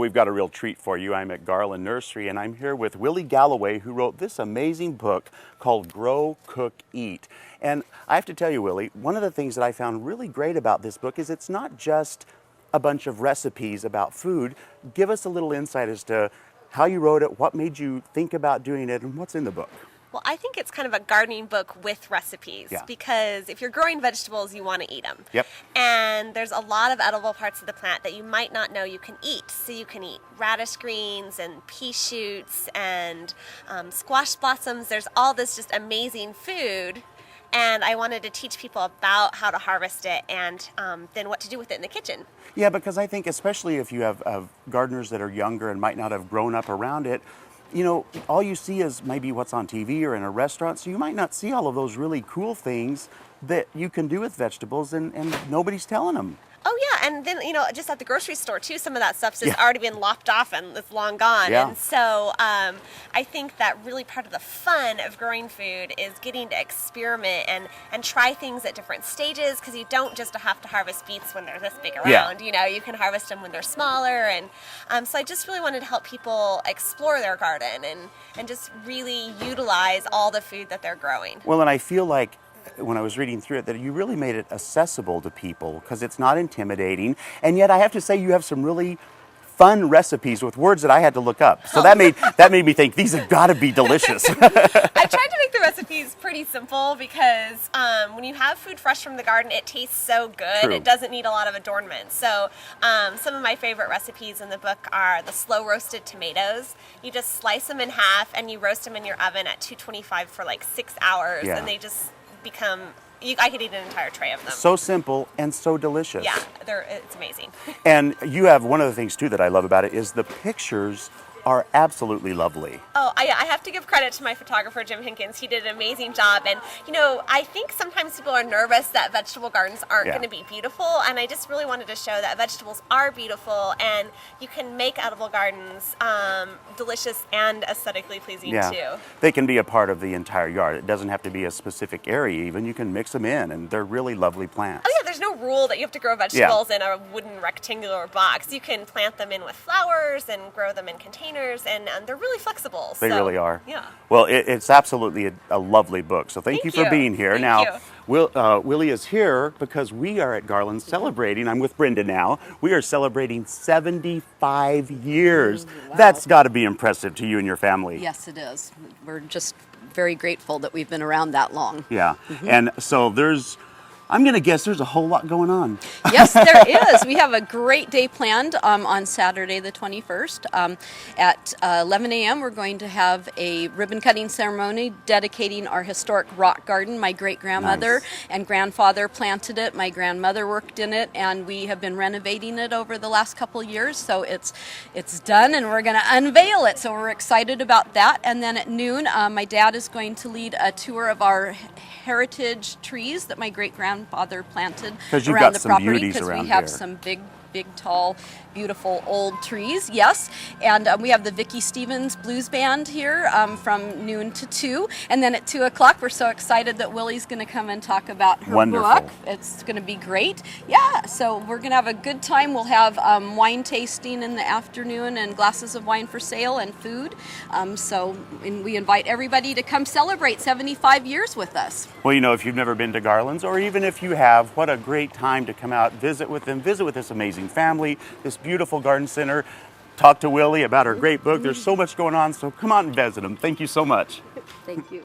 we've got a real treat for you. I'm at Garland Nursery, and I'm here with Willi Galloway, who wrote this amazing book called Grow, Cook, Eat. And I have to tell you, Willi, one of the things that I found really great about this book is it's not just a bunch of recipes about food. Give us a little insight as to how you wrote it, what made you think about doing it, and what's in the book. Well, I think it's kind of a gardening book with recipes because if you're growing vegetables, you want to eat them. Yep. And there's a lot of edible parts of the plant that you might not know you can eat. So you can eat radish greens and pea shoots and squash blossoms. There's all this just amazing food. And I wanted to teach people about how to harvest it and then what to do with it in the kitchen. Yeah, because I think especially if you have gardeners that are younger and might not have grown up around it, you know, all you see is maybe what's on TV or in a restaurant, so you might not see all of those really cool things that you can do with vegetables, and nobody's telling them. Oh yeah, and then, you know, just at the grocery store too, some of that stuff's just already been lopped off and it's long gone. Yeah. And so I think that really part of the fun of growing food is getting to experiment and try things at different stages, because you don't just have to harvest beets when they're this big around. You know, you can harvest them when they're smaller. And so I just really wanted to help people explore their garden and just really utilize all the food that they're growing. Well, and I feel like when I was reading through it that you really made it accessible to people because it's not intimidating, and yet I have to say you have some really fun recipes with words that I had to look up. So that made me think these have got to be delicious. I tried to make the recipes pretty simple because when you have food fresh from the garden, it tastes so good. True. It doesn't need a lot of adornment. So some of my favorite recipes in the book are the slow roasted tomatoes. You just slice them in half and you roast them in your oven at 225 for like 6 hours, and they just become, I could eat an entire tray of them. So simple and so delicious. Yeah, it's amazing. And you have one of the things too that I love about it is the pictures are absolutely lovely. Oh, I have to give credit to my photographer, Jim Hinkins. He did an amazing job. And, you know, I think sometimes people are nervous that vegetable gardens aren't going to be beautiful. And I just really wanted to show that vegetables are beautiful and you can make edible gardens delicious and aesthetically pleasing too. They can be a part of the entire yard. It doesn't have to be a specific area even. You can mix them in, and they're really lovely plants. Oh yeah, there's no rule that you have to grow vegetables in a wooden rectangular box. You can plant them in with flowers and grow them in containers. And they're really flexible. They really are. Yeah. Well, it's absolutely a lovely book. So thank you for being here. Thank you. Willi is here because we are at Garland celebrating. I'm with Brenda now. We are celebrating 75 years. Wow. That's got to be impressive to you and your family. Yes, it is. We're just very grateful that we've been around that long. Yeah. And so I'm going to guess there's a whole lot going on. Yes, there is. We have a great day planned on Saturday the 21st. At 11 a.m. we're going to have a ribbon cutting ceremony dedicating our historic rock garden. My great-grandmother and grandfather planted it. My grandmother worked in it, and we have been renovating it over the last couple years. So it's done, and we're going to unveil it. So we're excited about that. And then at noon, my dad is going to lead a tour of our heritage trees that my great-grandfather planted around the property, because we have some big, tall, beautiful old trees. Yes, and we have the Vicki Stevens Blues Band here from noon to 2, and then at 2 o'clock we're so excited that Willi's going to come and talk about her book. It's going to be great. Yeah, so we're going to have a good time. We'll have wine tasting in the afternoon and glasses of wine for sale and food. And we invite everybody to come celebrate 75 years with us. Well, you know, if you've never been to Garland's, or even if you have, what a great time to come out, visit with them, visit with this amazing family, this beautiful garden center, talk to Willi about her great book. There's so much going on, so come on and visit them. Thank you so much. Thank you.